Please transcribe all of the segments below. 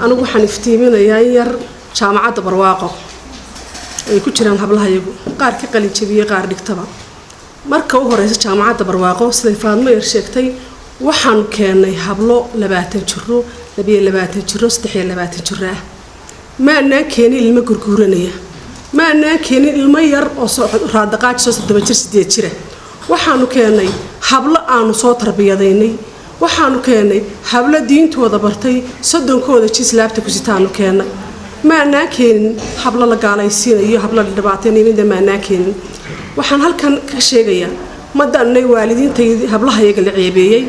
أنا وحن افتيمنا ير جامعة برواقة ku jiraan hablaha iyagu qaar ka qalin jabiyay qaar dhigtaba marka uu horeeyay jaamacadda barwaaqo sida Faadmo yar sheegtay waxaan keenay hablo 20 jiro 22 jiro 23 jiro ma aanan keenin ilmo gurguuranaya ma aanan keenin ilmo yar oo soo raadaqaaj 7 jir 8 jir waxaanu keenay hablo aanu soo tarbiyadaynay waxaanu keenay hablo diintooda bartay sodonkooda jislaabta ku sitaanu keenay ما ناكين حبل الله قال يصير حبل الدبعتين من ما ناكين وحن هالكن كشيء ما دنا والدين تي حبلها يقل عيبية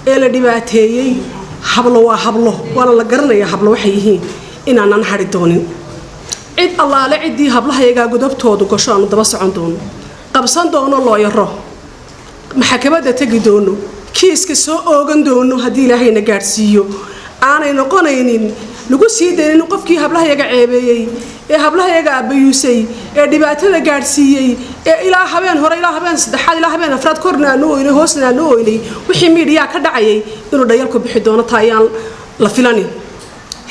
إلا دبعتي حبله ولا لقرنا يا حبله وحيه إن أنا نحرد دوني عد الله لا عدي حبلها يقع قدب تود وقشان دبص عندون قبصان دون الله يراه محكمة تجدونه كيس كسو أوجن دونه هدي له هنا جارسيو أنا نقولين lagu sii deeyay qofkii hablaha yaga ceebeeyay ee hablaha yaga abayusay ee dhibaatada gaarsiiyay ee ilaa habeen hore ilaa habeen saddexaad ilaa habeen afraad korna nooyay hoosna nooyay wixii media ka dhacayay inuu dhayalku bixi doono taayaan la filanin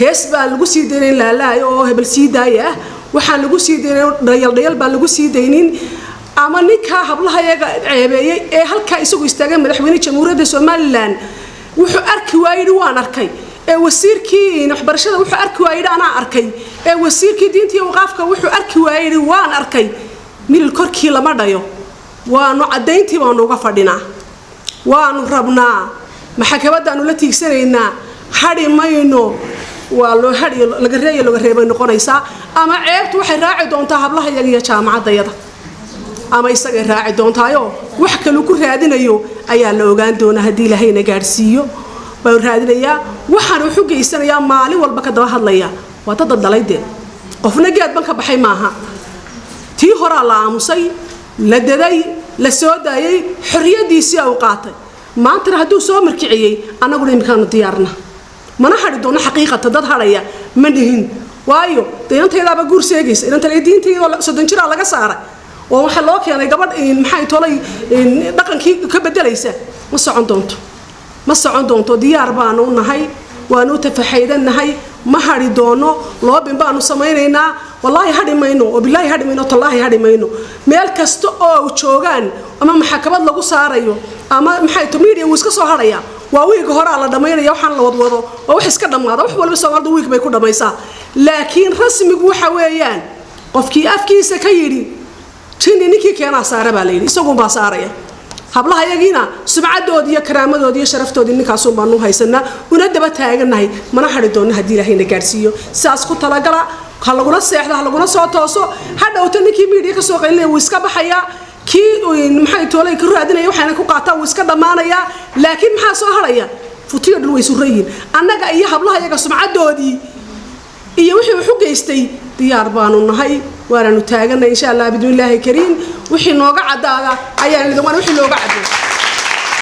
hees baa lagu sii deeyay laalay oo hebel sii daaya waxaan lagu sii deeyay dhayal baa lagu sii deeynin ama ninka hablaha yaga ceebeeyay ee halka isagu istaagay madaxweynaha jamhuuriyadda Soomaaliland wuxuu arki waayay waan arkay وسيركي نحبرشة وحو أركي وايد أنا أركي وسيركي دينتي وقافك وحو أركي وايد وان أركي من الكركي لما دايو وانو عدينتي وانو غفردنا وانو ربنا محاكبات أنو التي يكسرينا حري ماينو والو حري لغرية بينو قنيسا أما عيبت وحي راعي دونتا هبلها يجي جامعة دايدا أما يساقي راعي دونتا يو وحكا لوكو رادنا يو أيا لوغان دونا هدي لهينا غارسيو بورهادنيا waxaan u xugeysanayaa maalin walba ka daba hadlaya waa dad dalayde qofna geed banka baxay maaha tii hore la aamusay la daday la soo daayay xoriyadiisii uu qaatay maanta hadduu soo markiciyay anagu imkaan diyaarna mana xari doona xaqiiqada dad haraya ma dhihin waayo deentaydaaba guur seegaysa inta diintayda soddon jir laga saaray oo waxa loo keenay gabadh maxay tolay dhaqankii ka bedelaysa ma socon doonto ما سعون دونتو ديار بانو نهاي وانو تفحيدا نهاي ما هاري دونو لو بانو سمينينا والله هادي ماينو وبالله هادي ماينو تالله هادي ماينو ميل كاستو او جوغان اما محاكمات لغو سارايو اما maxay media uu iska soo haraya waa wiig hore la dhameeyo waxaan la wadwado oo wax iska dhamaado wax walba Soomaalidu wiig bay ku dhamaysaa laakiin rasmigu waxa weeyaan qofkii afkiisa ka yiri jini ninkii keena saara baa leeyay isagu baa saaraya hablaha yagiina sumcadood iyo karaamadooda iyo sharaftood ninkaas oo baanu haysanaa una daba taaganahay mana xari doona hadii Ilaahayna gaarsiiyo saas ku talagala halaguna seexda halaguna soo tooso hadhowta ninkii media ka soo qaylay uu iska baxaya kii maxay toolay ka raadinay waxaana ku qaataa uu iska dhamaanaya laakiin maxaa soo haraya futiyo dhul way suurayin annaga iyo hablaha yaga sumcadoodii iyo wixii uu xugeystay diyaar baanu nahay waanu taaganay insha Allah bidilaahi kariim wixii nooga cadaada ayaan idin waan wixii looga cadeeyay